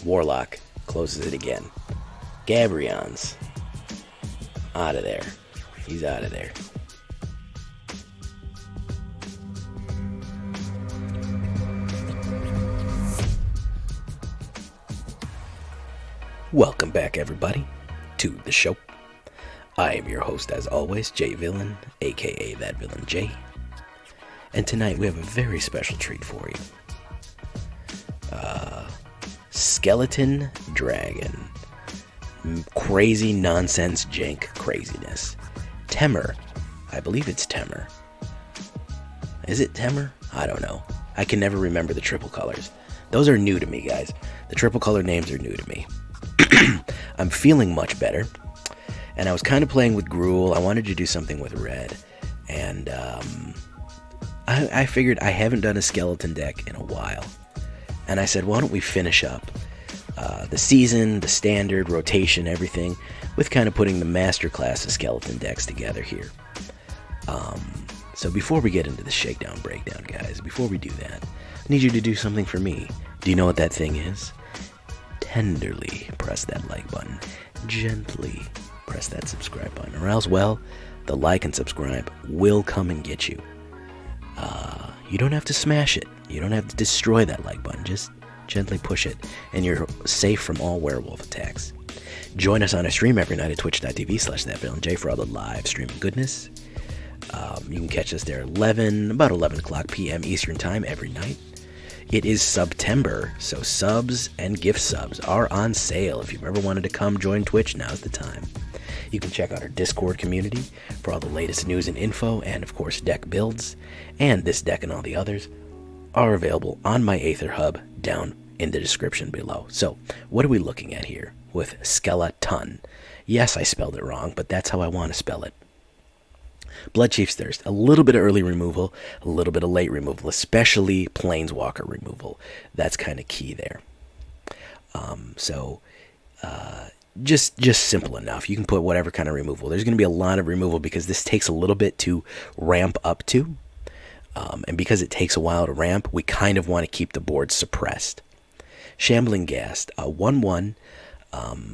Warlock closes it again. Gabrion's out of there. He's out of there. Welcome back, everybody, to the show. I am your host, as always, Jay Villain, aka That Villain Jay. And tonight we have a very special treat for you. Skeletal Dragon. Crazy nonsense jank craziness. Temur. I believe it's Temur. Is it Temur? I don't know. I can never remember the triple colors. Those are new to me, guys. The triple color names are new to me. I'm feeling much better. And I was kind of playing with Gruul. I wanted to do something with red. And I figured I haven't done a skeleton deck in a while. And I said, why don't we finish up the season, the standard, rotation, everything, with kind of putting the master class of skeleton decks together here. So before we get into the shakedown breakdown, guys, before we do that, I need you to do something for me. Do you know what that thing is? Tenderly press that like button. Gently press that subscribe button. Or else, well, the like and subscribe will come and get you. You don't have to smash it. You don't have to destroy that like button. Just gently push it, and you're safe from all werewolf attacks. Join us on a stream every night at twitch.tv/thatvillainj for all the live streaming goodness. You can catch us there about 11 o'clock p.m. Eastern Time every night. It is September, so subs and gift subs are on sale. If you've ever wanted to come join Twitch, now's the time. You can check out our Discord community for all the latest news and info, and of course deck builds, and this deck and all the others are available on my AetherHub down in the description below. So, what are we looking at here with Skeleton? Yes, I spelled it wrong, but that's how I want to spell it. Bloodchief's Thirst, a little bit of early removal, a little bit of late removal, especially Planeswalker removal. That's kind of key there. Just simple enough. You can put whatever kind of removal. There's going to be a lot of removal because this takes a little bit to ramp up to. And because it takes a while to ramp, we kind of want to keep the board suppressed. Shambling Ghast, a 1/1.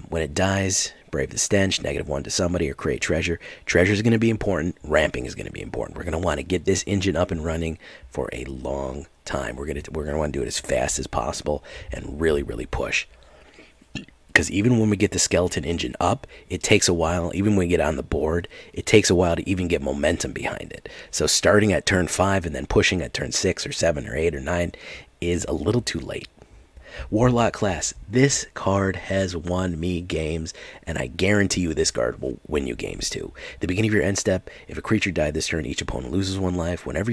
When it dies, Brave the Stench, -1 to somebody, or create treasure. Treasure is going to be important. Ramping is going to be important. We're going to want to get this engine up and running for a long time. We're going to want to do it as fast as possible and really, really push. Because even when we get the skeleton engine up, it takes a while. Even when we get on the board, it takes a while to even get momentum behind it. So starting at turn 5 and then pushing at turn 6 or 7 or 8 or 9 is a little too late. Warlock Class. This card has won me games, and I guarantee you this card will win you games too. At the beginning of your end step, if a creature died this turn, each opponent loses 1 life. Whenever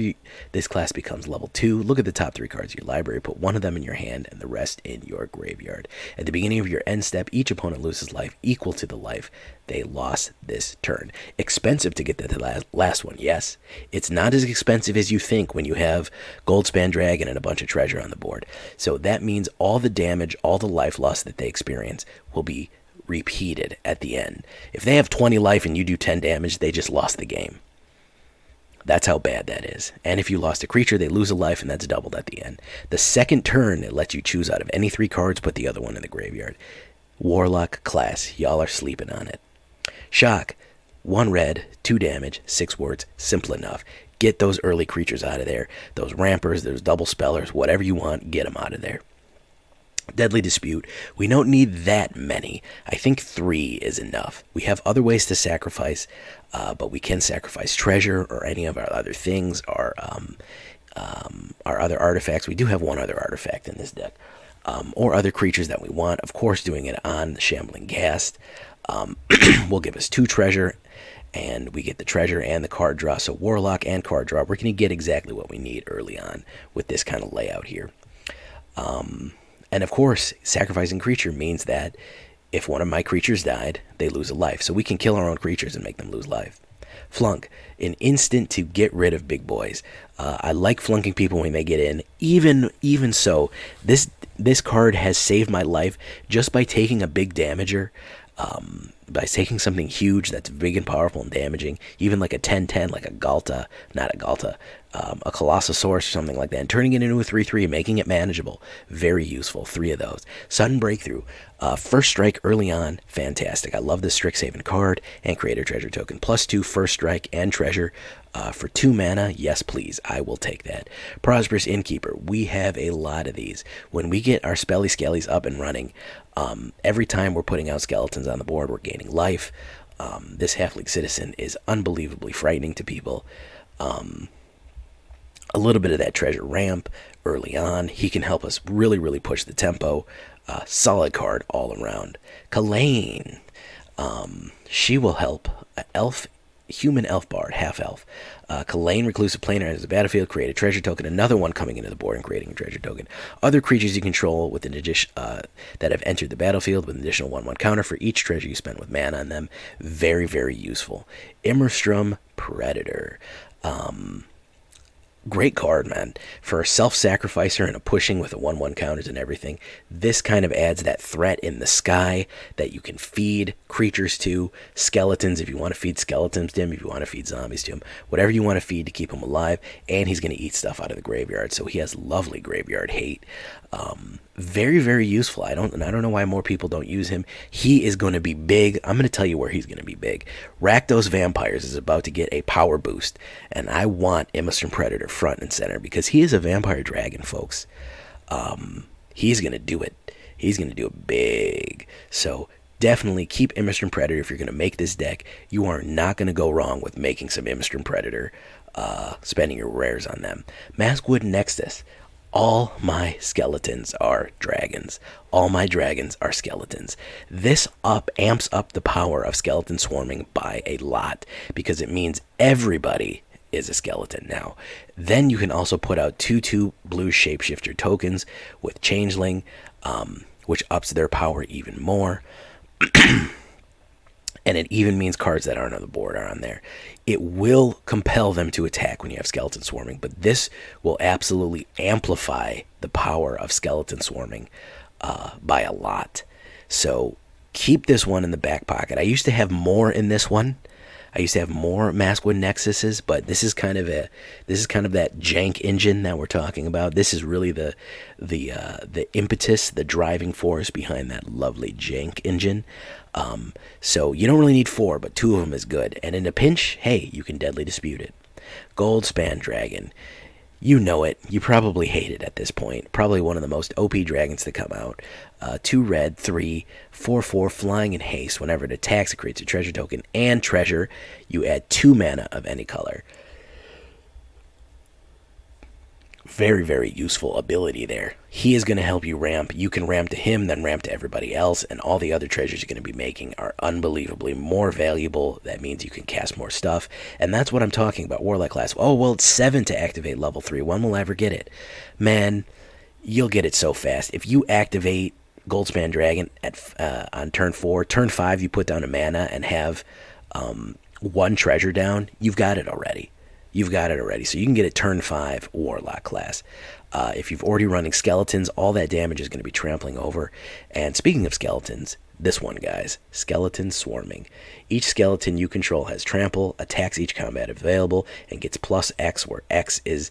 this class becomes level 2, look at the top 3 cards of your library, put 1 of them in your hand and the rest in your graveyard. At the beginning of your end step, each opponent loses life equal to the life they lost this turn. Expensive to get to the last one, yes. It's not as expensive as you think when you have Goldspan Dragon and a bunch of treasure on the board. So that means all the damage, all the life loss that they experience will be repeated at the end. If they have 20 life and you do 10 damage, they just lost the game. That's how bad that is. And if you lost a creature, they lose a life, and that's doubled at the end. The second turn, it lets you choose out of any 3 cards, put the other one in the graveyard. Warlock Class. Y'all are sleeping on it. Shock. 1 red, 2 damage, 6 words. Simple enough. Get those early creatures out of there. Those rampers, those double spellers, whatever you want, get them out of there. Deadly Dispute. We don't need that many. I think 3 is enough. We have other ways to sacrifice, but we can sacrifice treasure or any of our other things, our other artifacts. We do have 1 other artifact in this deck. Or other creatures that we want. Of course, doing it on the Shambling Ghast will give us 2 treasure, and we get the treasure and the card draw. So Warlock and card draw, we're going to get exactly what we need early on with this kind of layout here. And of course, sacrificing creature means that if one of my creatures died, they lose a life. So we can kill our own creatures and make them lose life. Flunk, an instant to get rid of big boys. I like flunking people when they get in. Even so, this card has saved my life just by taking a big damager. By taking something huge that's big and powerful and damaging, even like a 10-10, like a Galta, not a Galta, a Colossosaurus or something like that, and turning it into a 3/3, making it manageable. Very useful. 3 of those. Sudden Breakthrough. First Strike early on, fantastic. I love this Strixhaven card and Creator Treasure Token. +2 First Strike and Treasure for 2 mana. Yes, please. I will take that. Prosperous Innkeeper. We have a lot of these. When we get our Spelly Skellies up and running, every time we're putting out skeletons on the board, we're gaining life. This Halfling Citizen is unbelievably frightening to people. A little bit of that treasure ramp early on. He can help us really, really push the tempo. Solid card all around. Kalain. She will help. Human elf bard, half elf. Kalain, Reclusive Planar, as a battlefield, create a treasure token. Another one coming into the board and creating a treasure token. Other creatures you control with an addition that have entered the battlefield with an additional 1/1 counter for each treasure you spend with mana on them. Very, very useful. Immersturm Predator. Great card, man. For a self-sacrificer and a pushing with a 1/1 counters and everything, this kind of adds that threat in the sky that you can feed creatures to. Skeletons, if you want to feed skeletons to him, if you want to feed zombies to him, whatever you want to feed to keep him alive, and he's going to eat stuff out of the graveyard, so he has lovely graveyard hate. Very, very useful. I don't know why more people don't use him. He is going to be big. I'm going to tell you where he's going to be big. Rakdos Vampires is about to get a power boost, and I want Immersturm Predator front and center because he is a vampire dragon, folks. He's going to do it. He's going to do it big. So definitely keep Immersturm Predator if you're going to make this deck. You are not going to go wrong with making some Immersturm Predator, spending your rares on them. Maskwood Nexus. All my skeletons are dragons. All my dragons are skeletons. This amps up the power of Skeletal Swarming by a lot because it means everybody is a skeleton now. Then you can also put out 2/2 blue shapeshifter tokens with Changeling, which ups their power even more. And it even means cards that aren't on the board are on there. It will compel them to attack when you have Skeletal Swarming, but this will absolutely amplify the power of Skeletal Swarming by a lot. So keep this one in the back pocket. I used to have more in this one. I used to have more Maskwood Nexuses, but this is kind of that jank engine that we're talking about. This is really the impetus, the driving force behind that lovely jank engine. So you don't really need 4, but 2 of them is good. And in a pinch, hey, you can Deadly Dispute it. Goldspan Dragon. You know it. You probably hate it at this point. Probably one of the most OP dragons to come out. 2 red, 3, 4/4, flying and haste. Whenever it attacks, it creates a treasure token and treasure. You add 2 mana of any color. Very, very useful ability there. He is going to help you ramp. You can ramp to him, then ramp to everybody else, and all the other treasures you're going to be making are unbelievably more valuable. That means you can cast more stuff, and that's what I'm talking about. Warlock Class. Oh, well, it's 7 to activate level 3. When will I ever get it? Man, you'll get it so fast. If you activate Goldspan Dragon on turn 4, turn 5 you put down a mana and have 1 treasure down, you've got it already. You've got it already. So you can get it turn 5 Warlock Class. If you've already running skeletons, all that damage is going to be trampling over. And speaking of skeletons, this one, guys, Skeletal Swarming. Each skeleton you control has trample, attacks each combat available, and gets +X, where X is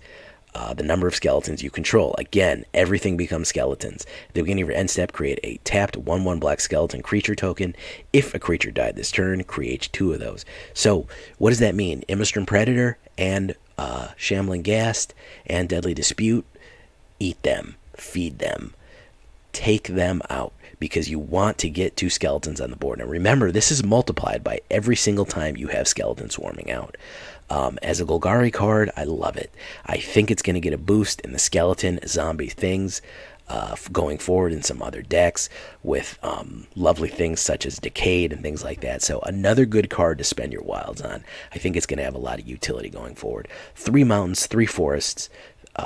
the number of skeletons you control. Again, everything becomes skeletons. At the beginning of your end step, create a tapped 1/1 black skeleton creature token. If a creature died this turn, create 2 of those. So what does that mean? Immersturm Predator and Shambling Ghast and Deadly Dispute. Eat them. Feed them. Take them out, because you want to get 2 skeletons on the board. Now remember, this is multiplied by every single time you have Skeletal Swarming out. As a Golgari card, I love it. I think it's going to get a boost in the skeleton zombie things going forward in some other decks with lovely things such as Decayed and things like that. So another good card to spend your wilds on. I think it's going to have a lot of utility going forward. 3 mountains, 3 forests,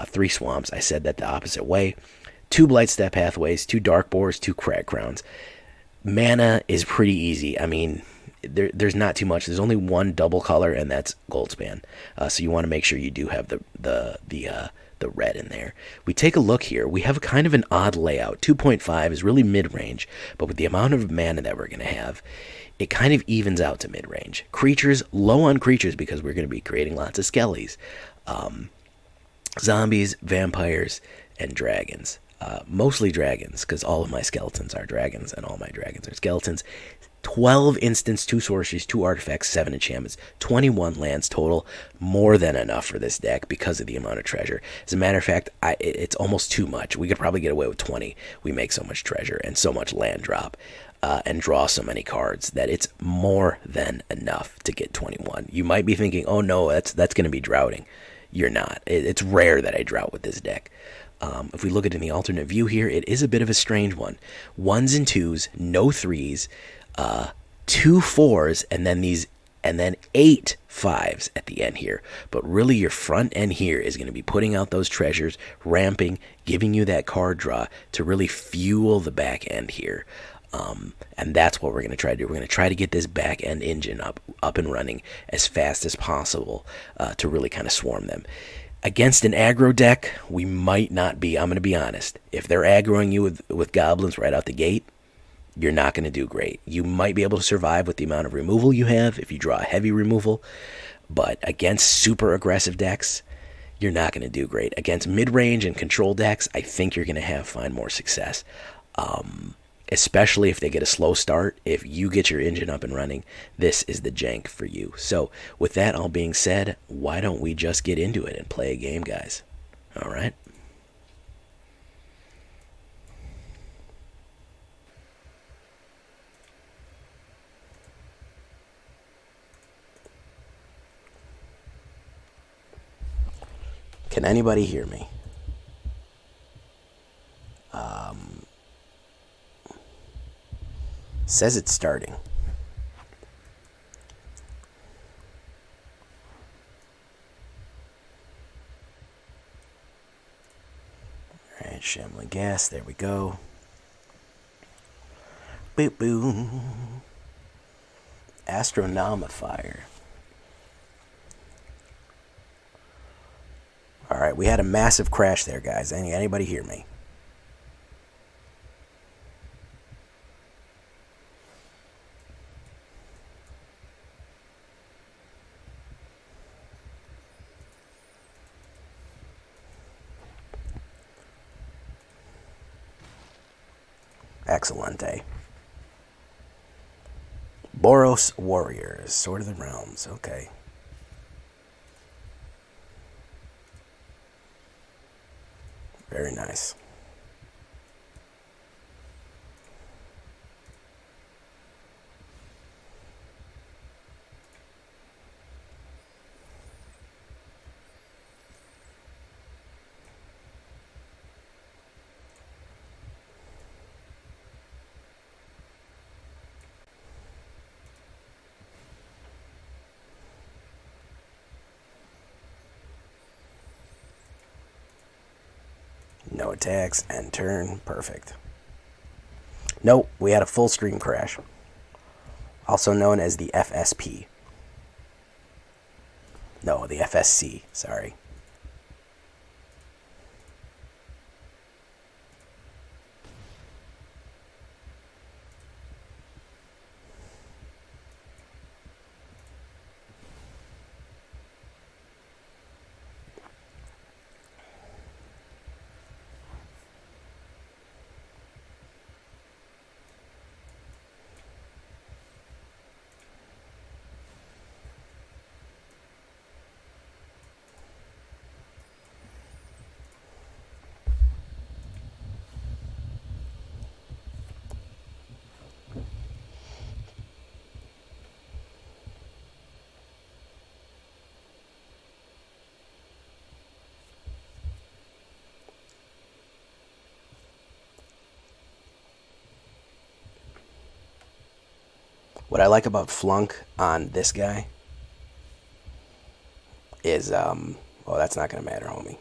3 swamps. I said that the opposite way. 2 Blightstep Pathways, 2 Darkbores, 2 Cragcrowns. Mana is pretty easy. I mean, there's not too much. There's only 1 double color, and that's Goldspan. So you want to make sure you do have the red in there. We take a look here. We have kind of an odd layout. 2.5 is really mid-range, but with the amount of mana that we're going to have, it kind of evens out to mid-range. Creatures, low on creatures because we're going to be creating lots of skellies. Zombies, vampires, and dragons. Mostly dragons, because all of my skeletons are dragons, and all my dragons are skeletons. 12 instants, 2 sorceries, 2 artifacts, 7 enchantments, 21 lands total. More than enough for this deck because of the amount of treasure. As a matter of fact, it's almost too much. We could probably get away with 20. We make so much treasure and so much land drop. And draw so many cards that it's more than enough to get 21. You might be thinking, oh no, that's going to be droughting. You're not. It's rare that I drought with this deck. If we look at it in the alternate view here, it is a bit of a strange one. 1s and 2s, no 3s, 2 4s, and then 8 5s at the end here. But really your front end here is going to be putting out those treasures, ramping, giving you that card draw to really fuel the back end here. And that's what we're going to try to do. We're going to try to get this back end engine up and running as fast as possible to really kind of swarm them. Against an aggro deck, we might not be. I'm going to be honest. If they're aggroing you with goblins right out the gate, you're not going to do great. You might be able to survive with the amount of removal you have if you draw a heavy removal. But against super aggressive decks, you're not going to do great. Against mid-range and control decks, I think you're going to find more success. Especially if they get a slow start. If you get your engine up and running, this is the jank for you. So with that all being said, why don't we just get into it and play a game, guys? All right. Can anybody hear me? Says it's starting. Alright, Shambling Ghast, there we go. Boop boom. Astronomifier. Alright, we had a massive crash there, guys. Anybody hear me? Excellente. Boros Warriors, Sword of the Realms, okay. Very nice. No attacks, end turn, perfect. Nope, we had a full screen crash. Also known as the FSP. No, the FSC, sorry. What I like about Flunk on this guy is, well, that's not going to matter, homie.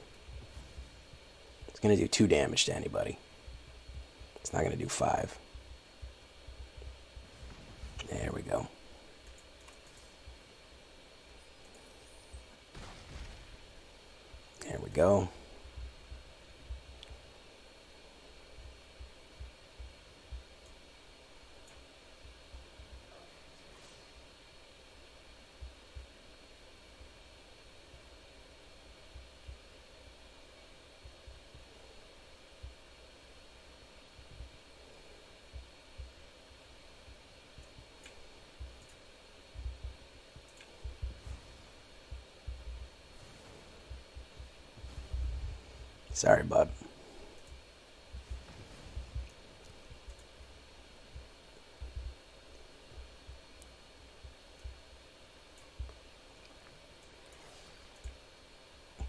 It's going to do 2 damage to anybody. It's not going to do 5. There we go. There we go. Sorry, bud.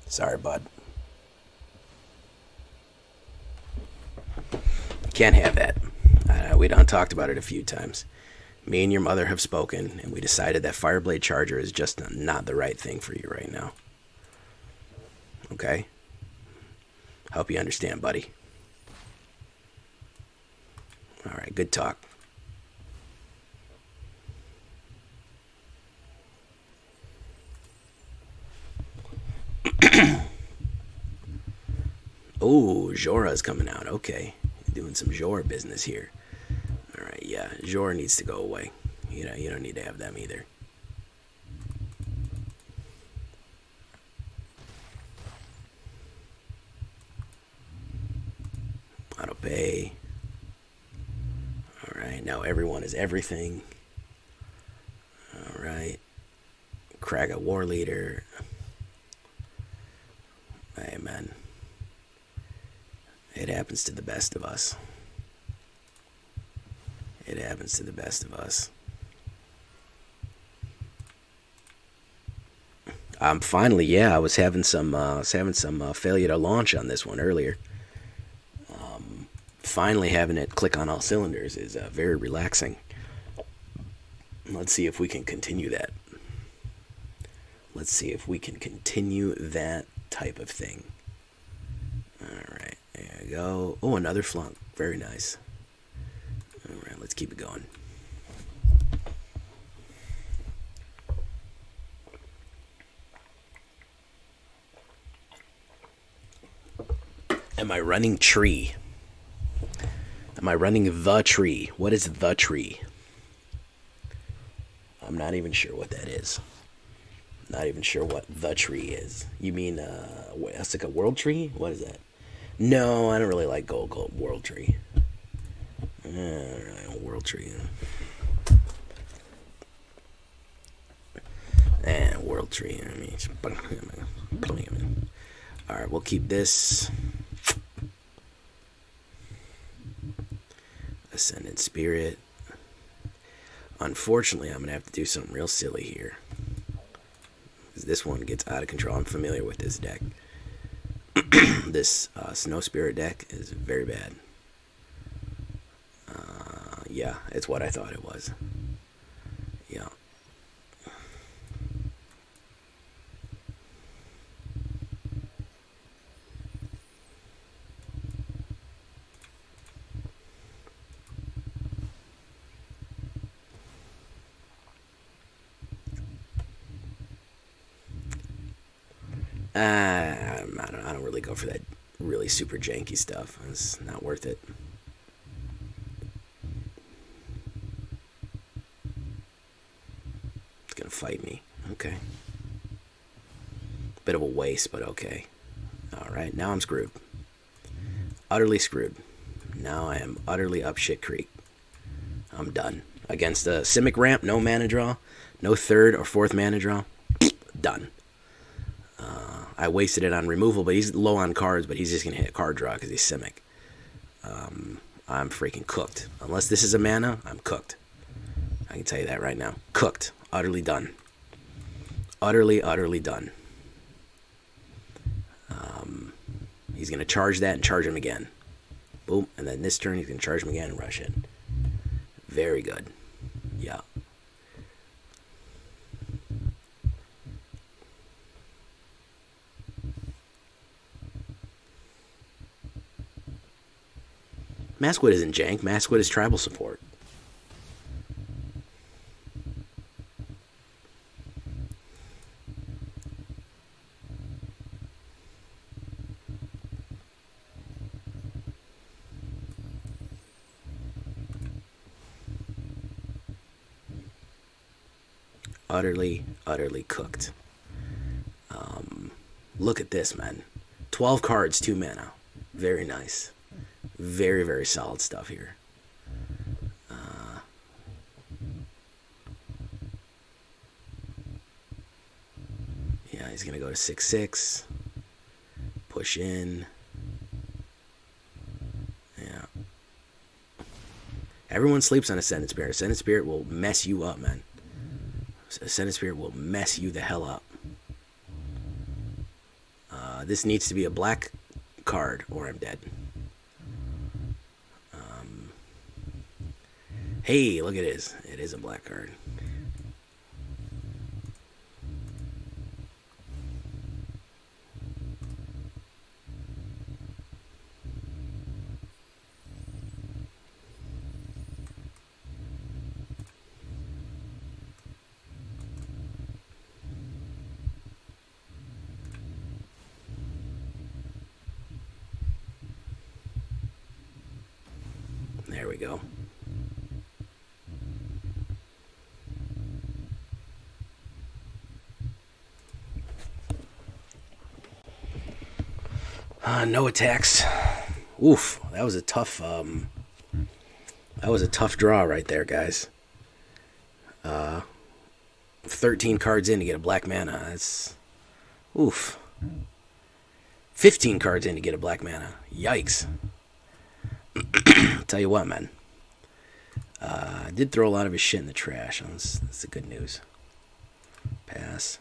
Sorry, bud. Can't have that. We done talked about it a few times. Me and your mother have spoken, and we decided that Fireblade Charger is just not the right thing for you right now. Okay? Hope you understand, buddy. Alright, good talk. Oh, Jorah's coming out. Okay. Doing some Jorah business here. Alright, yeah. Jorah needs to go away. You don't need to have them either. Auto pay. Alright, now everyone is everything. Alright. Crag a war leader. Hey, man. It happens to the best of us. It happens to the best of us. Finally, yeah, I was having some failure to launch on this one earlier. Finally, having it click on all cylinders is very relaxing. Let's see if we can continue that. Let's see if we can continue that type of thing. Alright, there we go. Oh, another flunk. Very nice. Alright, let's keep it going. Am I running tree? Am I running the tree? What is the tree? I'm not even sure what that is. Not even sure what the tree is. You mean, that's like a world tree? What is that? No, I don't really like gold world tree. I don't really like world tree. World tree. I mean, alright, we'll keep this. Ascendant Spirit. Unfortunately, I'm going to have to do something real silly here. This one gets out of control. I'm familiar with this deck. This Snow Spirit deck is very bad. Yeah, it's what I thought it was. Yeah. I don't really go for that really super janky stuff. It's not worth it. It's gonna fight me. Okay. Bit of a waste, but okay. Alright, now I'm screwed. Utterly screwed. Now I am utterly up shit creek. I'm done. Against a Simic ramp, no mana draw. No third or fourth mana draw. Done. I wasted it on removal, but he's low on cards, but he's just going to hit a card draw because he's Simic. I'm freaking cooked. Unless this is a mana, I'm cooked. I can tell you that right now. Cooked. Utterly done. Utterly, utterly done. He's going to charge that and charge him again. Boom. And then this turn, he's going to charge him again and rush it. Very good. Yeah. Maskwood isn't jank. Maskwood is tribal support. Utterly, utterly cooked. Look at this, man. 12 cards, 2 mana. Very nice. Very, very solid stuff here. Yeah, he's going to go to 6/6. Push in. Everyone sleeps on Ascended Spirit. Ascended Spirit will mess you up, man. Ascended Spirit will mess you the hell up. This needs to be a black card, or I'm dead. Hey, look, it is. It is a black card. There we go. No attacks. Oof, that was a tough draw right there, guys. 13 cards in to get a black mana. That's oof. 15 cards in to get a black mana. Yikes. Tell you what, man. Did throw a lot of his shit in the trash. That's the good news. Pass.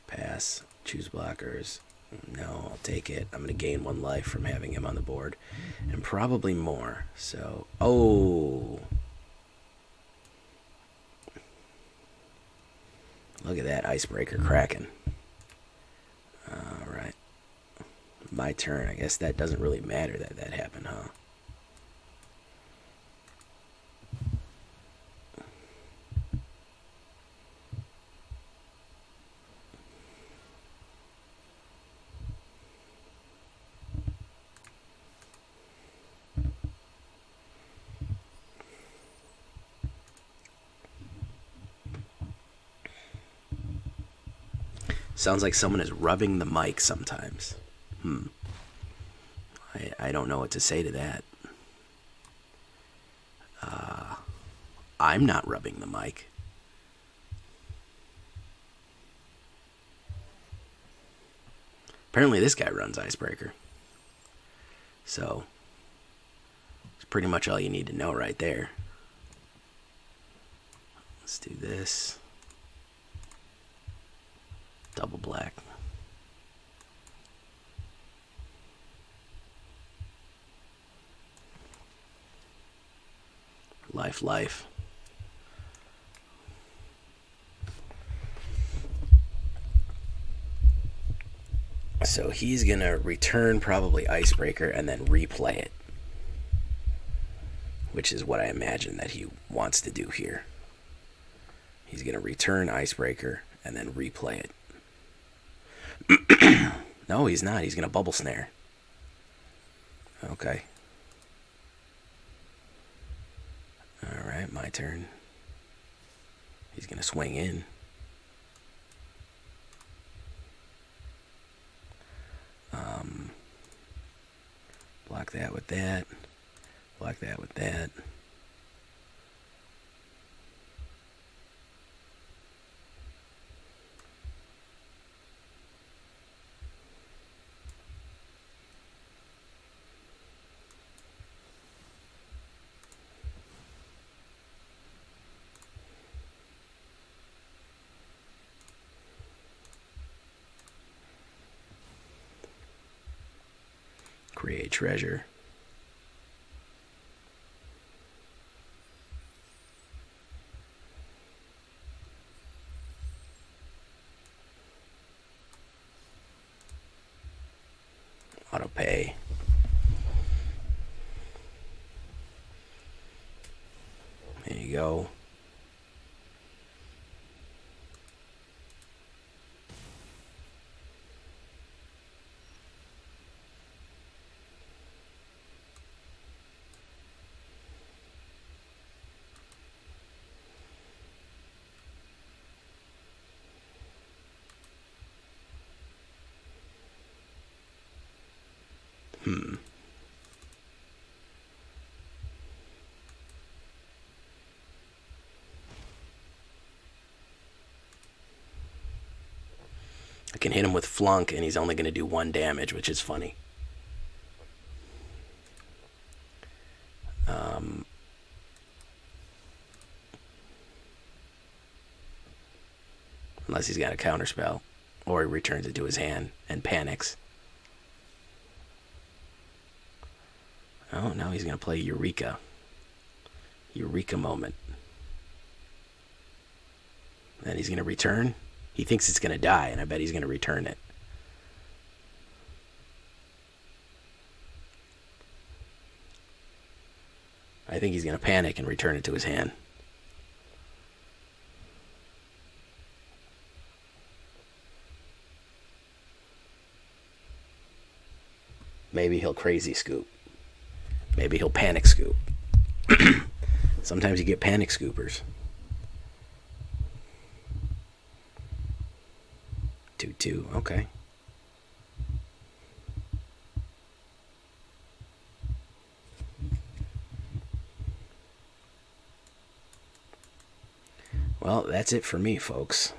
Pass. Choose blockers. No, I'll take it. I'm going to gain 1 life from having him on the board. And probably more. So, oh. Look at that icebreaker cracking. Alright. My turn. I guess that doesn't really matter that that happened, huh? Sounds like someone is rubbing the mic sometimes. I don't know what to say to that. I'm not rubbing the mic. Apparently this guy runs Icebreaker. So, it's pretty much all you need to know right there. Let's do this. Double black. Life. So he's going to return probably Icebreaker and then replay it. Which is what I imagine that he wants to do here. He's going to return Icebreaker and then replay it. No, he's not. He's going to Bubble Snare. Okay. Alright, my turn. He's going to swing in. Block that with that. Block that with that. Create treasure. Auto pay. There you go. I can hit him with Flunk and he's only going to do 1 damage, which is funny. Unless he's got a counterspell. Or he returns it to his hand and panics. Oh, now he's going to play Eureka. Eureka moment. Then he's going to return. He thinks it's going to die, and I bet he's going to return it. I think he's going to panic and return it to his hand. Maybe he'll crazy scoop. Maybe he'll panic scoop. Sometimes you get panic scoopers. 2/2, okay. Well, that's it for me, folks.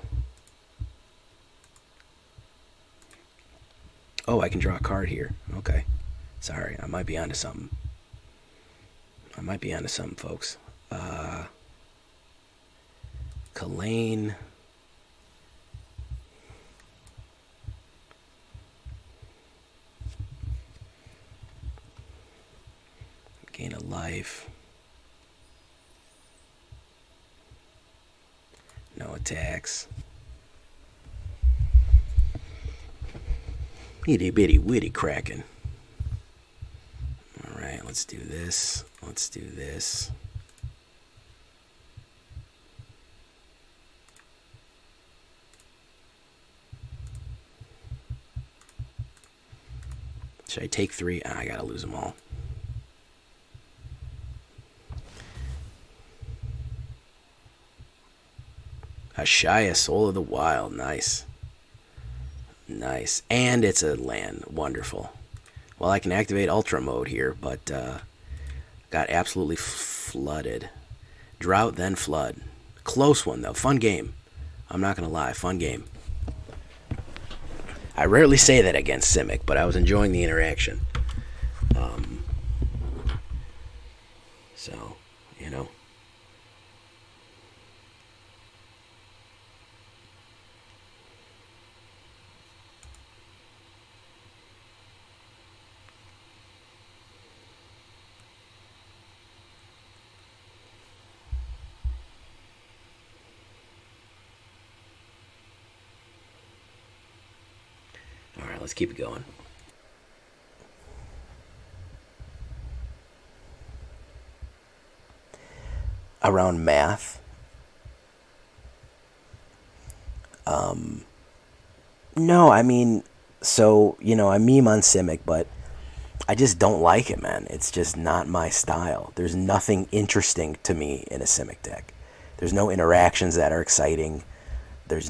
Oh, I can draw a card here. Okay. Sorry, I might be onto something. Folks. Kalain. Gain a life. No attacks. Itty bitty witty Kraken. Alright, let's do this. Let's do this. Should I take 3? I gotta lose them all. Ashaya, Soul of the Wild. Nice. Nice. And it's a land. Wonderful. Well, I can activate Ultra Mode here, but got absolutely flooded. Drought, then Flood. Close one, though. Fun game. I'm not going to lie. Fun game. I rarely say that against Simic, but I was enjoying the interaction. So, you know. Alright, let's keep it going. Around math. No, I mean, so, you know, I meme on Simic, but I just don't like it, man. It's just not my style. There's nothing interesting to me in a Simic deck. There's no interactions that are exciting. There's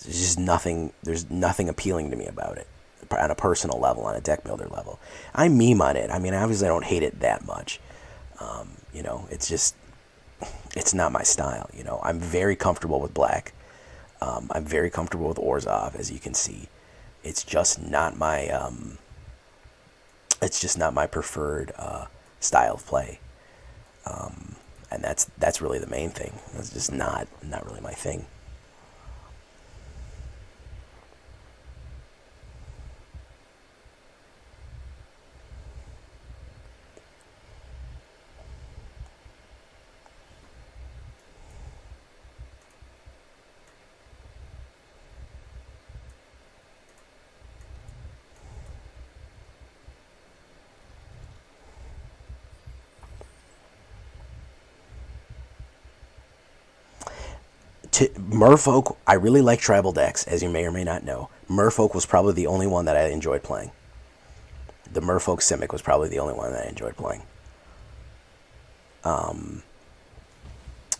just nothing. There's nothing appealing to me about it on a personal level, on a deck builder level. I meme on it. I mean, obviously I don't hate it that much. You know, it's not my style. You know, I'm very comfortable with black. I'm very comfortable with Orzhov, as you can see. It's just not my preferred style of play. And that's really the main thing. It's just not really my thing. Merfolk, I really like tribal decks, as you may or may not know. Merfolk was probably the only one that I enjoyed playing. The Merfolk Simic was probably the only one that I enjoyed playing.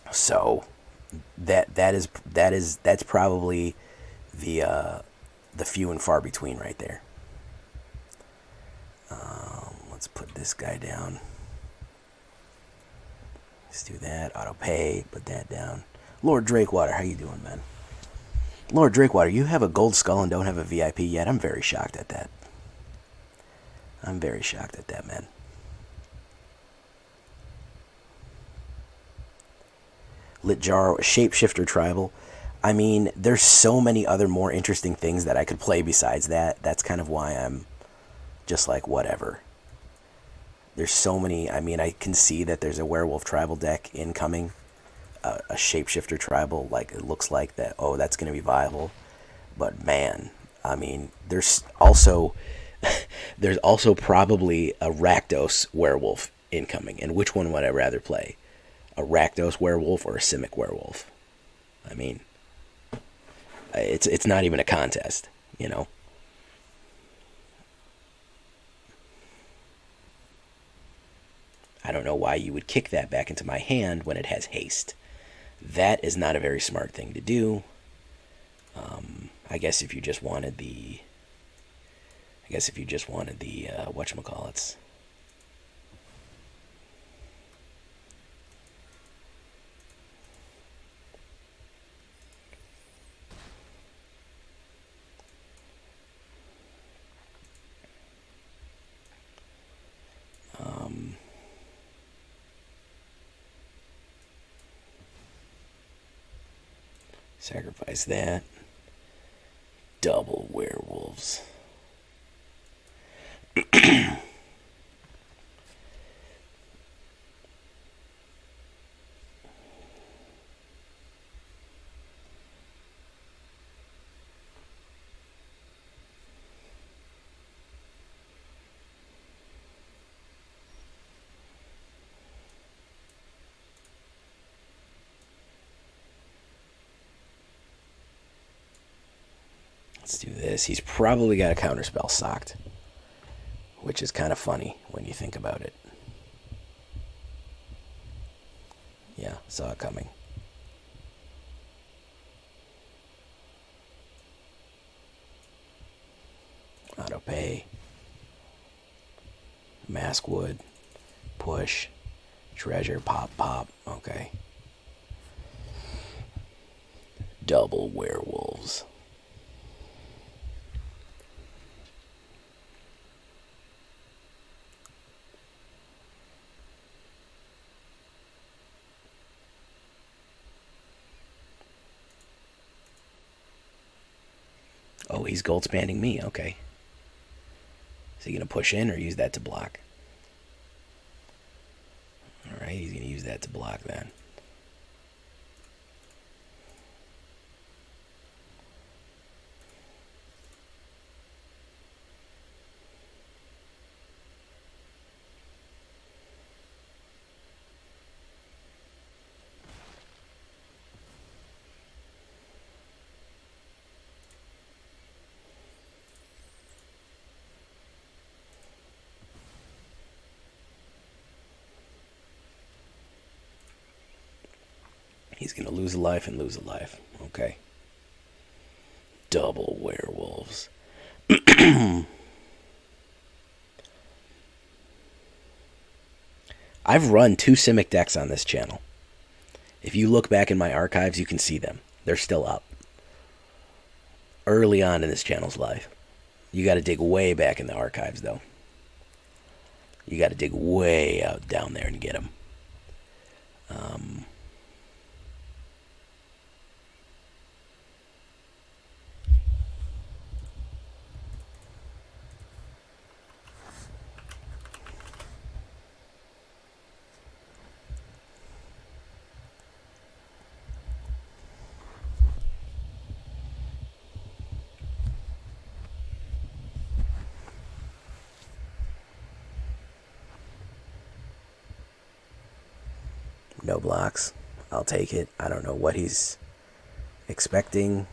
So that's probably the few and far between right there. Let's put this guy down. Let's do that. Auto pay. Put that down. Lord Drakewater, how you doing, man? Lord Drakewater, you have a gold skull and don't have a VIP yet? I'm very shocked at that. I'm very shocked at that, man. Litjar, Shapeshifter Tribal. I mean, there's so many other more interesting things that I could play besides that. That's kind of why I'm just like, whatever. There's so many. I mean, I can see that there's a Werewolf Tribal deck incoming. A Shapeshifter Tribal, like, it looks like that. Oh, that's going to be viable. But man, I mean, there's also probably a Rakdos Werewolf incoming. And which one would I rather play? A Rakdos Werewolf or a Simic Werewolf? I mean, it's not even a contest, you know. I don't know why you would kick that back into my hand when it has haste. That is not a very smart thing to do. I guess if you just wanted the, whatchamacallits. Sacrifice that. Double werewolves. Let's do this. He's probably got a counterspell socked, which is kind of funny when you think about it. Yeah, saw it coming. Auto pay. Maskwood. Push. Treasure. Pop, pop. Okay. Double werewolves. Oh, he's goldspanning me. Okay. Is he going to push in or use that to block? Alright, he's going to use that to block then. He's going to lose a life and lose a life. Okay. Double werewolves. I've run 2 Simic decks on this channel. If you look back in my archives, you can see them. They're still up. Early on in this channel's life. You got to dig way back in the archives, though. You got to dig way out down there and get them. No blocks. I'll take it. I don't know what he's expecting.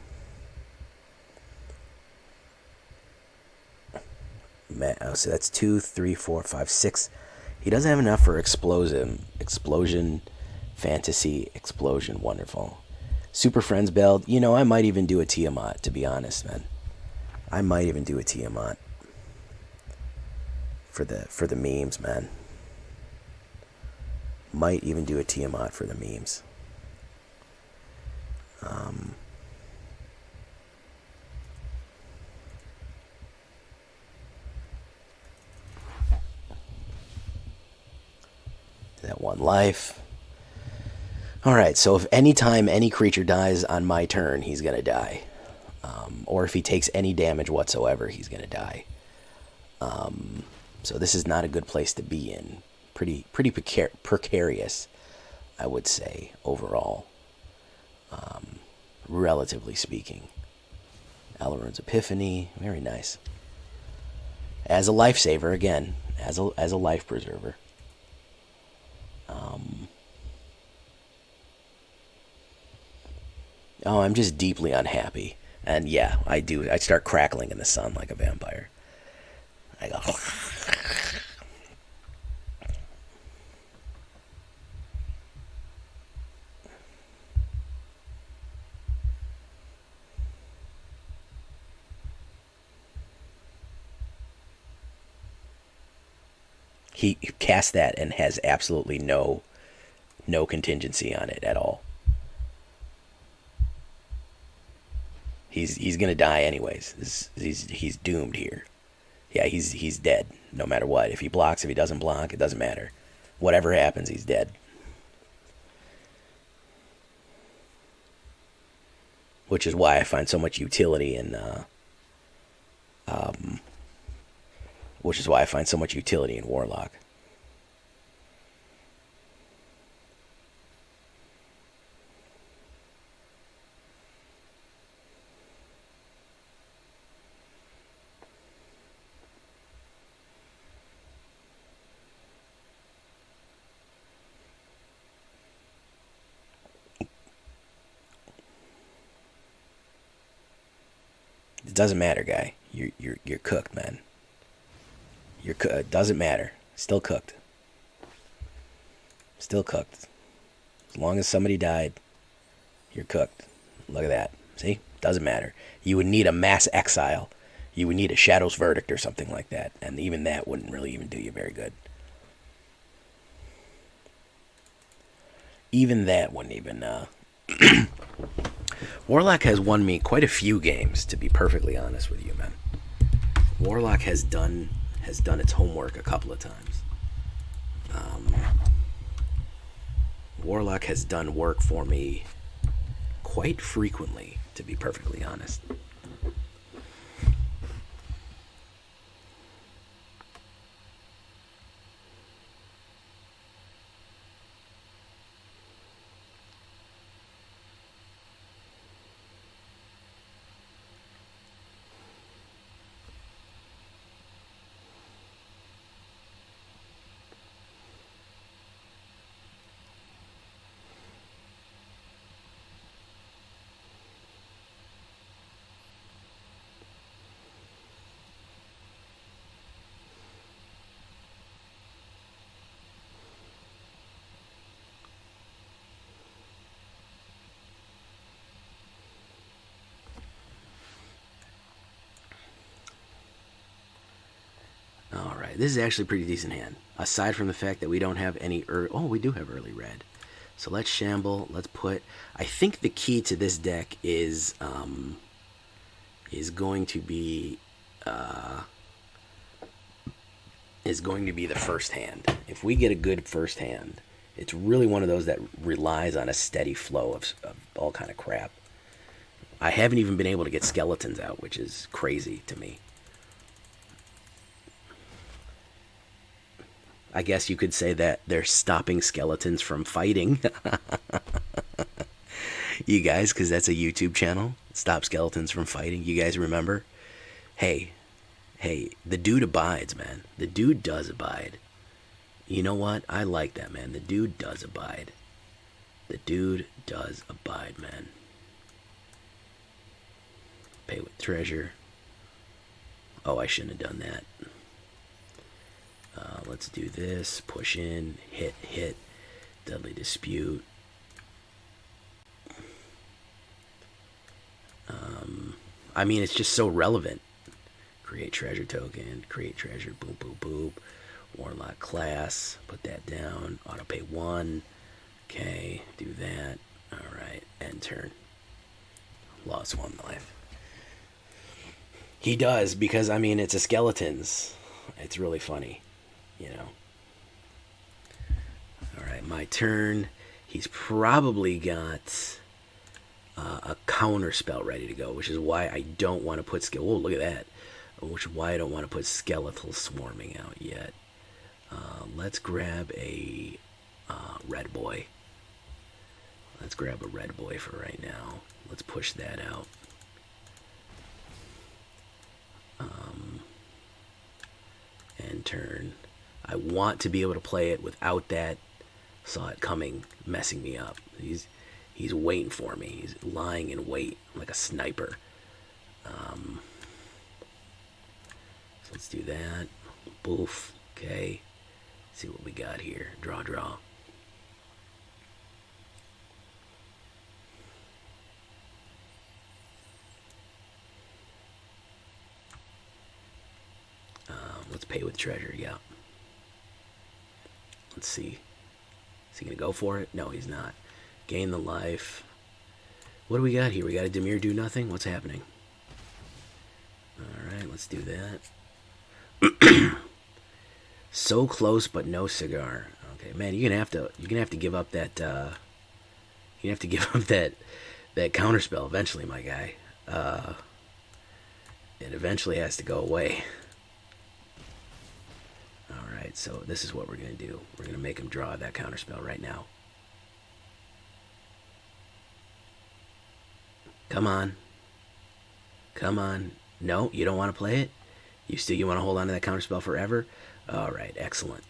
Oh, so that's 2, 3, 4, 5, 6. He doesn't have enough for explosion, fantasy, explosion, wonderful. Super Friends build. You know, I might even do a Tiamat, to be honest, man. I might even do a Tiamat for the memes, man. Might even do a Tiamat for the memes. That one life. Alright, so if any time any creature dies on my turn, he's going to die. Or if he takes any damage whatsoever, he's going to die. So this is not a good place to be in. Pretty precarious, I would say, overall. Relatively speaking. Alaron's Epiphany, very nice. As a lifesaver, again, as a life preserver. Oh, I'm just deeply unhappy. And yeah, I do. I start crackling in the sun like a vampire. I go... He casts that and has absolutely no contingency on it at all. He's gonna die anyways. He's doomed here. Yeah, he's dead no matter what. If he blocks, if he doesn't block, it doesn't matter. Whatever happens, he's dead. Which is why I find so much utility in Warlock. It doesn't matter, guy. You're cooked, man. It doesn't matter. Still cooked. Still cooked. As long as somebody died, you're cooked. Look at that. See? Doesn't matter. You would need a mass exile. You would need a Shadow's Verdict or something like that. And even that wouldn't really even do you very good. Even that wouldn't even... Warlock has won me quite a few games, to be perfectly honest with you, man. Warlock has done its homework a couple of times. Warlock has done work for me quite frequently, to be perfectly honest. Alright, this is actually a pretty decent hand. Aside from the fact that we don't have any early... Oh, we do have early red. So let's shamble. Let's put... I think the key to this deck is going to be... is going to be the first hand. If we get a good first hand, it's really one of those that relies on a steady flow of all kind of crap. I haven't even been able to get skeletons out, which is crazy to me. I guess you could say that they're stopping skeletons from fighting. You guys, because that's a YouTube channel. Stop Skeletons from Fighting. You guys remember? Hey, the dude abides, man. The dude does abide. You know what? I like that, man. The dude does abide. The dude does abide, man. Pay with treasure. Oh, I shouldn't have done that. Let's do this. Push in. Hit. Deadly Dispute. I mean, it's just so relevant. Create treasure token. Create treasure. Boop, boop, boop. Warlock Class. Put that down. Auto pay 1. Okay. Do that. Alright. End turn. Lost 1 life. He does, because, I mean, it's a skeletons. It's really funny. You know. Alright, my turn. He's probably got a counter spell ready to go, which is why I don't want to put oh, look at that. Which is why I don't want to put Skeletal Swarming out yet. Let's grab a red boy. Let's grab a red boy for right now. Let's push that out. End turn. I want to be able to play it without that saw it coming messing me up. He's waiting for me. He's lying in wait like a sniper. So let's do that. Boof. Okay. Let's see what we got here. Draw. Let's pay with treasure. Yeah. Let's see. Is he going to go for it? No, he's not. Gain the life. What do we got here? We got a Dimir do nothing? What's happening? Alright, let's do that. So close, but no cigar. Okay, man, you're gonna have to give up that that counterspell eventually, my guy. It eventually has to go away. Alright, so this is what we're gonna do. We're gonna make him draw that counterspell right now. Come on. Come on. No, you don't want to play it? You want to hold on to that counterspell forever? Alright, excellent.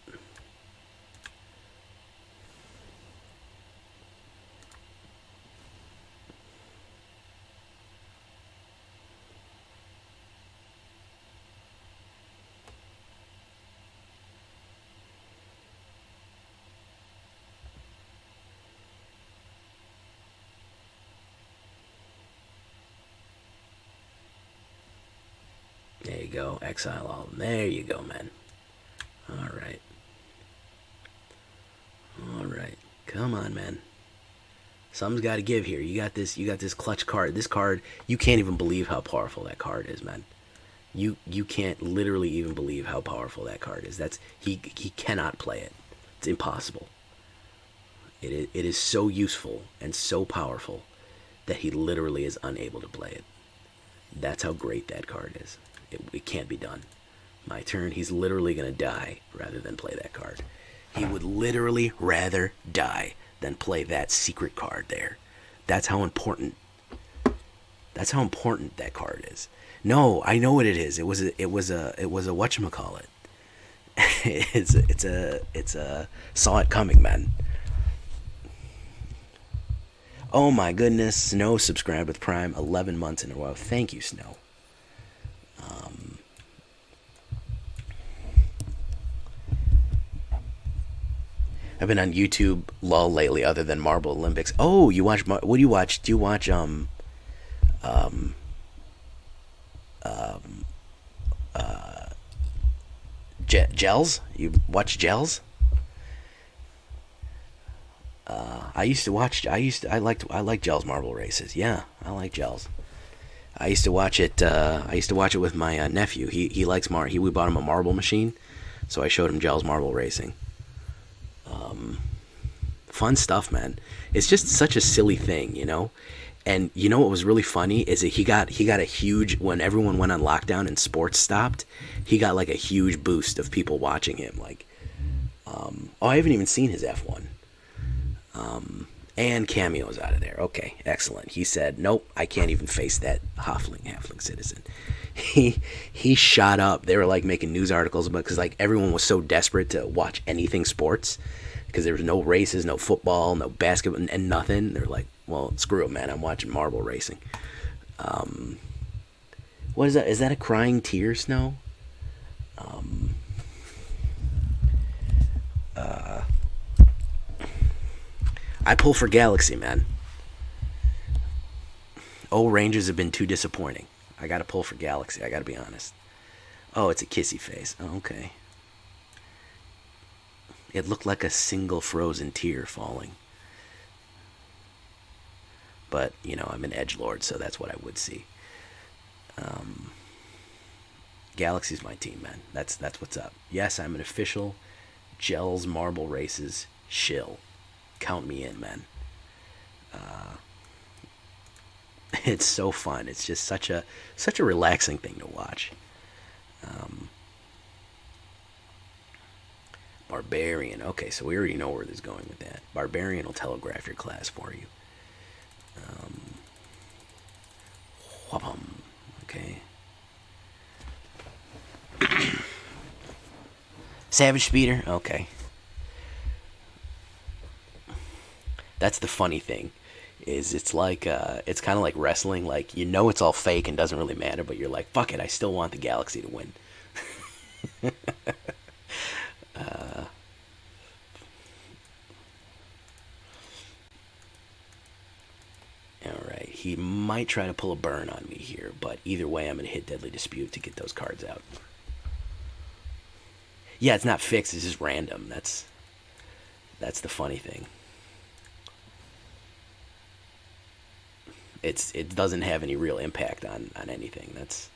There you go. Exile all of them. There you go, man. Alright. Alright. Come on, man. Something's got to give here. You got this clutch card. This card, you can't even believe how powerful that card is, man. You can't literally even believe how powerful that card is. He cannot play it. It's impossible. It is so useful and so powerful that he literally is unable to play it. That's how great that card is. It can't be done. My turn, he's literally going to die rather than play that card. He would literally rather die than play that secret card there. That's how important that card is. No, I know what it is. It was a whatchamacallit. it's a saw it coming, man. Oh my goodness, Snow subscribed with Prime 11 months in a row. Thank you, Snow. I've been on YouTube lull lately, other than Marble Olympics. Oh, you watch? What do you watch? Do you watch Gels? You watch Gels? I like Gels marble races. Yeah, I like Gels. I used to watch it. With my nephew. He likes we bought him a marble machine, so I showed him Gels marble racing. Fun stuff, man. It's just such a silly thing, you know. And you know what was really funny is that he got a huge, when everyone went on lockdown and sports stopped, he got like a huge boost of people watching him. Like, I haven't even seen his F1. And cameos out of there. Okay, excellent. He said, nope, I can't even face that halfling citizen. He shot up. They were like making news articles about, because like everyone was so desperate to watch anything sports, because there was no races, no football, no basketball, and nothing. They're like, well, screw it, man. I'm watching marble racing. What is that? Is that a crying tear, Snow? I pull for Galaxy, man. Oh, Rangers have been too disappointing. I gotta pull for Galaxy. I gotta be honest. Oh, it's a kissy face. Oh, okay. It looked like a single frozen tear falling. But, you know, I'm an edgelord, so that's what I would see. Galaxy's my team, man. That's what's up. Yes, I'm an official Gels Marble Races shill. Count me in, man. It's so fun. It's just such a relaxing thing to watch. Barbarian. Okay, so we already know where this is going with that. Barbarian will telegraph your class for you. Okay. Savage Speeder. Okay. That's the funny thing. Is it's like it's kind of like wrestling. Like, you know, it's all fake and doesn't really matter, but you're like, fuck it, I still want the Galaxy to win. Alright, he might try to pull a burn on me here, but either way, I'm going to hit Deadly Dispute to get those cards out. Yeah, it's not fixed, it's just random. That's the funny thing. It doesn't have any real impact on anything. That's,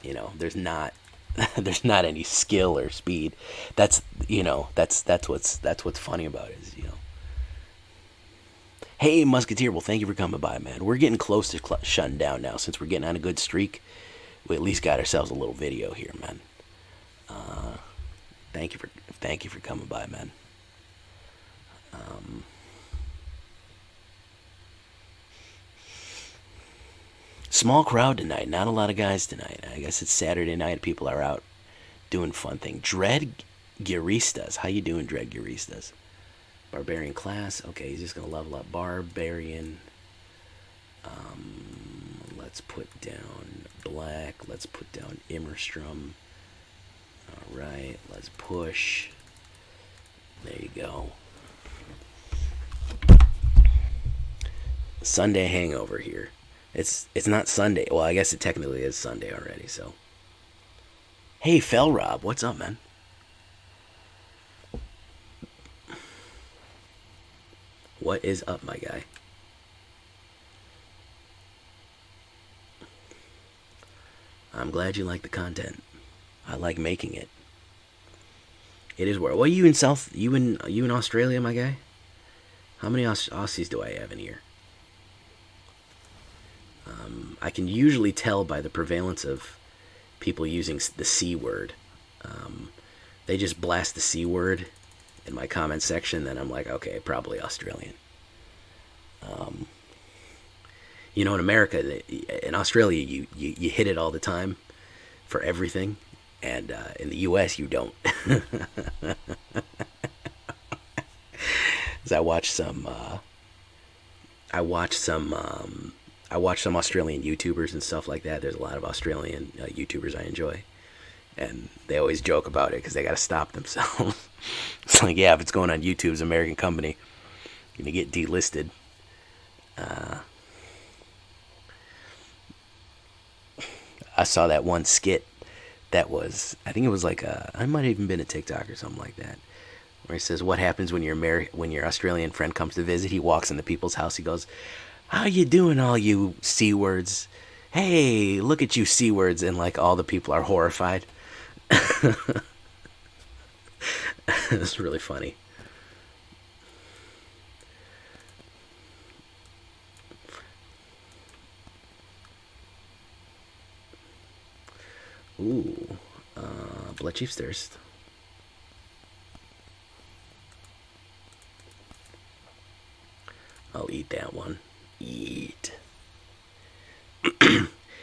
you know, there's not there's not any skill or speed. That's, you know, that's what's funny about it, is, you know. Hey, Musketeer, well, thank you for coming by, man. We're getting close to shutting down now. Since we're getting on a good streak, we at least got ourselves a little video here, man. Thank you for coming by, man. Small crowd tonight. Not a lot of guys tonight. I guess it's Saturday night. People are out doing fun things. Dread Guristas. How you doing, Dread Guristas? Barbarian class. Okay, he's just going to level up Barbarian. Let's put down Black. Let's put down Immersturm. Alright, let's push. There you go. Sunday hangover here. It's not Sunday. Well, I guess it technically is Sunday already, so. Hey, Fell Rob, what's up, man? What is up, my guy? I'm glad you like the content. I like making it. It is where. Well, you in Australia, my guy? How many Aussies do I have in here? I can usually tell by the prevalence of people using the C word. They just blast the C word in my comment section, then I'm like, okay, probably Australian. You know, in America, in Australia, you hit it all the time for everything, and in the U.S. you don't. As I watch some Australian YouTubers and stuff like that. There's a lot of Australian YouTubers I enjoy, and they always joke about it because they got to stop themselves. It's like, yeah, if it's going on YouTube, it's an American company, you're gonna get delisted. I saw that one skit that was, I think it was like I might have even been a TikTok or something like that, where he says, what happens when your Australian friend comes to visit? He walks into people's house, he goes, how you doing, all you C words? Hey, look at you C words, and like all the people are horrified. It's really funny. Ooh, Bloodchief's Thirst. I'll eat that one. Eat.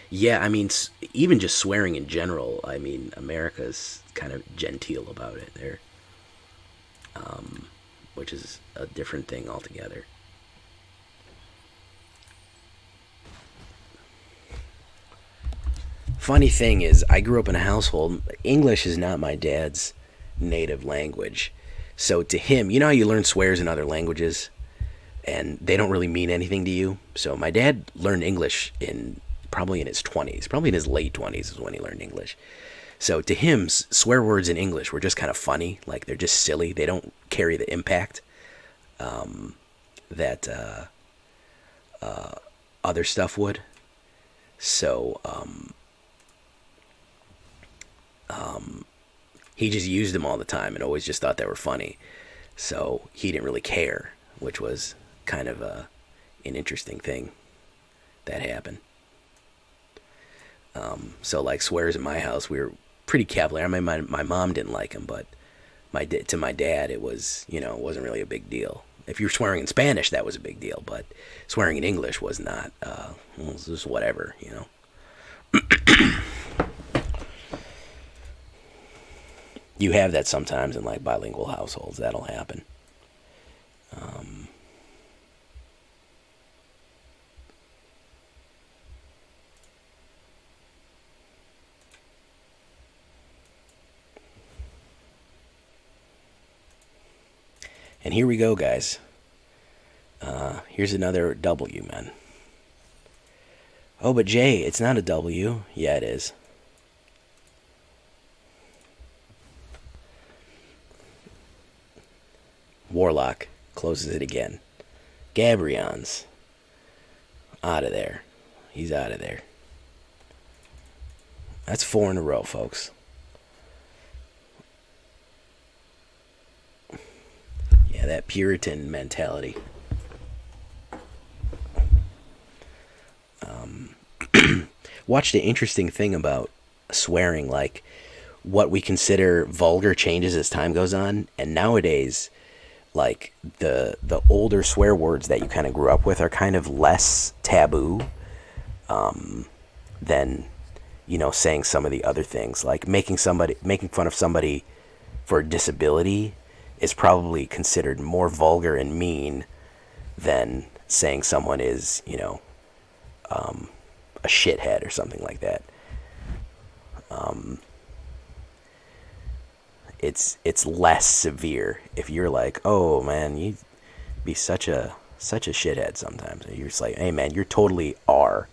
Yeah, I mean, even just swearing in general, I mean, America's kind of genteel about it there. Which is a different thing altogether. Funny thing is, I grew up in a household, English is not my dad's native language. So to him, you know how you learn swears in other languages? And they don't really mean anything to you. So my dad learned English probably in his 20s. Probably in his late 20s is when he learned English. So to him, swear words in English were just kind of funny. Like, they're just silly. They don't carry the impact that other stuff would. So he just used them all the time and always just thought they were funny. So he didn't really care, which was kind of an interesting thing that happened. So like swears in my house, we were pretty cavalier. I mean, my mom didn't like him, but to my dad, it was, it wasn't really a big deal. If you were swearing in Spanish, that was a big deal, but swearing in English was not. It was just whatever. You have that sometimes in like bilingual households. That'll happen. Um, and here we go, guys. Here's another W, man. Oh, but Jay, it's not a W. Yeah, it is. Warlock closes it again. Gabrion's out of there. He's out of there. That's 4 in a row, folks. Yeah, that Puritan mentality. Watched an interesting thing about swearing, like what we consider vulgar changes as time goes on, and nowadays, like the older swear words that you kind of grew up with are kind of less taboo than saying some of the other things, like making fun of somebody for a disability is probably considered more vulgar and mean than saying someone is a shithead or something like that. It's less severe if you're like, oh man, you be such a shithead sometimes. You're just like, hey man, you're totally R.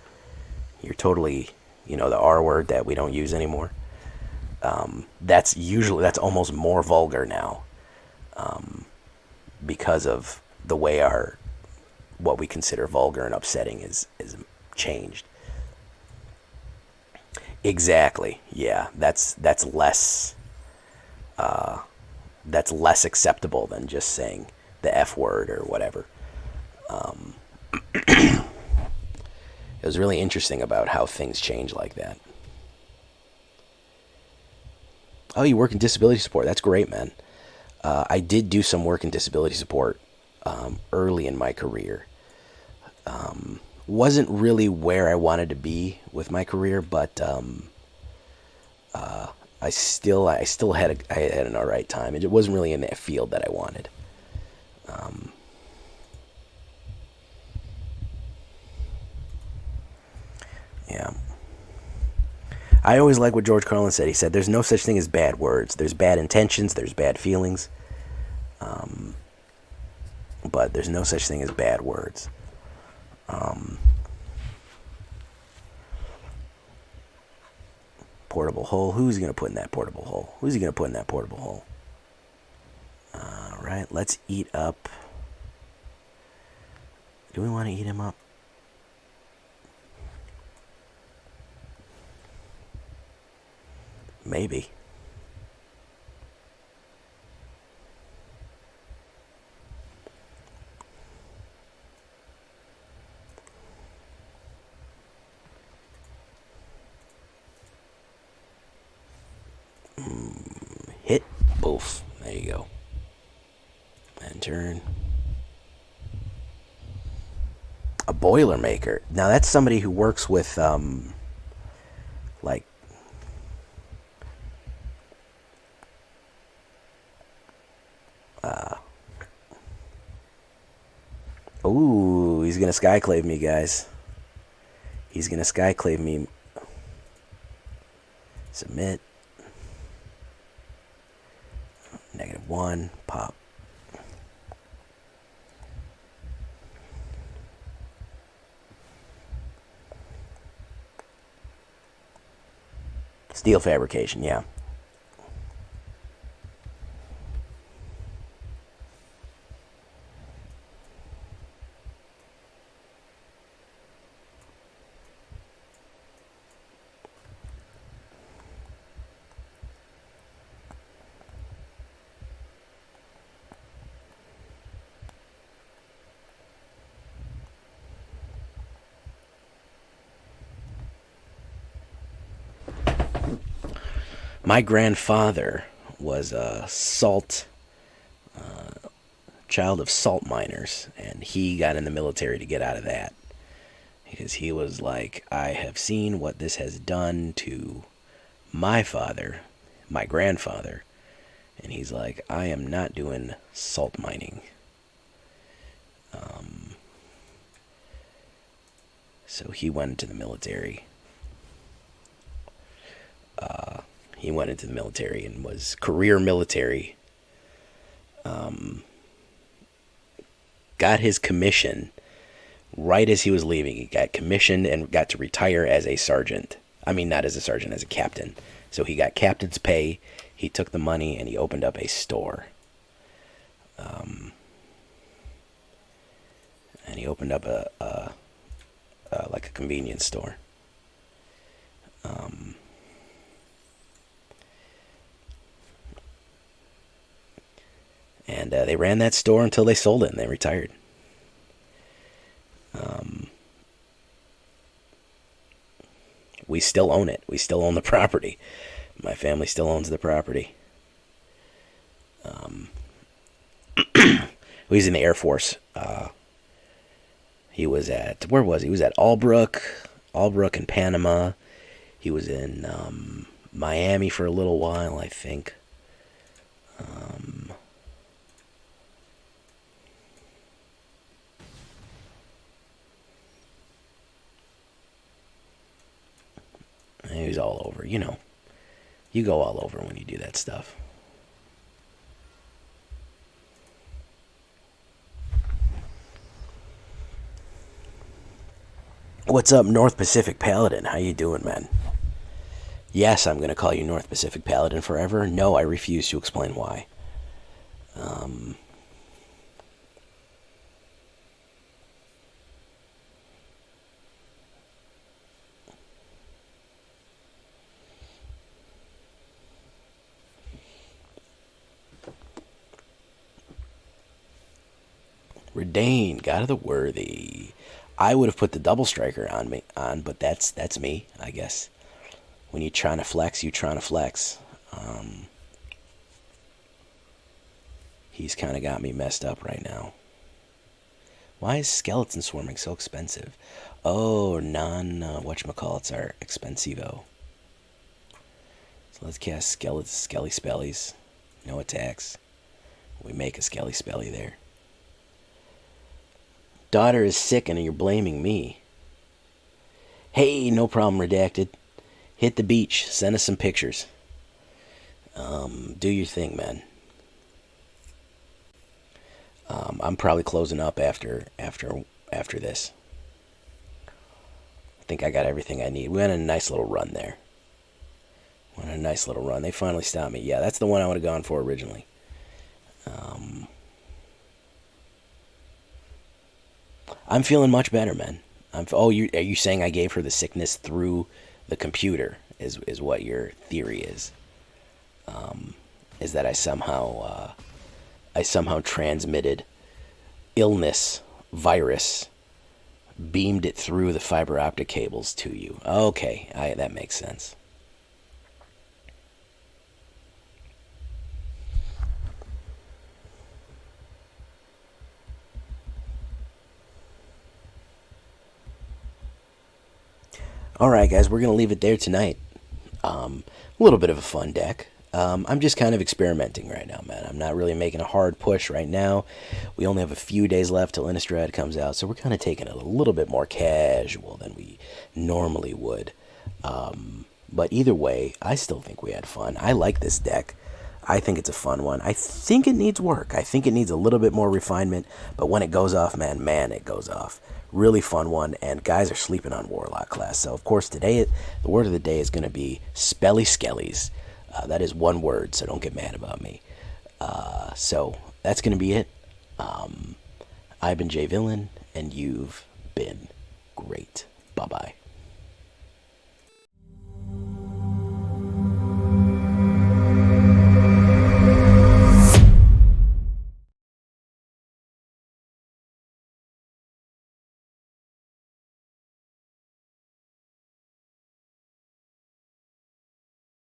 You're totally, the R word that we don't use anymore. That's almost more vulgar now, because of the way what we consider vulgar and upsetting is changed. Exactly. Yeah, that's less acceptable than just saying the F word or whatever. It was really interesting about how things change like that. Oh, you work in disability support. That's great, man. I did do some work in disability support early in my career. Wasn't really where I wanted to be with my career, but I still had an alright time. It wasn't really in that field that I wanted. Yeah. I always like what George Carlin said. He said, "There's no such thing as bad words. There's bad intentions. There's bad feelings, but there's no such thing as bad words." Portable hole. Who's he gonna put in that portable hole? Who's he gonna put in that portable hole? All right, let's eat up. Do we want to eat him up? Maybe. Hit. Boof. There you go. And turn. A Boilermaker. Now that's somebody who works with, like, ooh, he's gonna skyclave me, guys. He's gonna skyclave me. Submit. -1. Pop. Steel fabrication, yeah. My grandfather was a child of salt miners, and he got in the military to get out of that. Because he was like, I have seen what this has done to my father, my grandfather, and he's like, I am not doing salt mining. So he went into the military. He went into the military and was career military. Got his commission right as he was leaving. He got commissioned and got to retire as a sergeant. I mean, not as a sergeant, as a captain. So he got captain's pay. He took the money and he opened up a store. And he opened up like a convenience store. And they ran that store until they sold it and they retired. We still own it. We still own the property. My family still owns the property. He's in the Air Force. He was at, where was he? He was at Albrook in Panama. He was in Miami for a little while, I think. He was all over, you know. You go all over when you do that stuff. What's up, North Pacific Paladin? How you doing, man? Yes, I'm going to call you North Pacific Paladin forever. No, I refuse to explain why. Redain, God of the Worthy. I would have put the double striker on, but that's me, I guess. When you're trying to flex, you're trying to flex. He's kind of got me messed up right now. Why is Skeleton Swarming so expensive? Oh, whatchamacallits are expensivo. So let's cast Skelly Spellies. No attacks. We make a Skelly Spelly there. Daughter is sick and you're blaming me. Hey, no problem, Redacted. Hit the beach. Send us some pictures. Do your thing, man. I'm probably closing up after this. I think I got everything I need. We went on a nice little run there. They finally stopped me. Yeah, that's the one I would have gone for originally. I'm feeling much better, man. Are you saying I gave her the sickness through the computer? Is what your theory is? Is that I somehow transmitted illness, virus, beamed it through the fiber optic cables to you? Okay, that makes sense. Alright guys, we're going to leave it there tonight. A little bit of a fun deck. I'm just kind of experimenting right now, man. I'm not really making a hard push right now. We only have a few days left till Innistrad comes out, so we're kind of taking it a little bit more casual than we normally would. But either way, I still think we had fun. I like this deck. I think it's a fun one. I think it needs work. I think it needs a little bit more refinement, but when it goes off, man, it goes off. Really fun one, and guys are sleeping on Warlock Class. So, of course, today, the word of the day is going to be Spelly Skellies. That is one word, so don't get mad about me. So, that's going to be it. I've been Jay Villain, and you've been great. Bye-bye.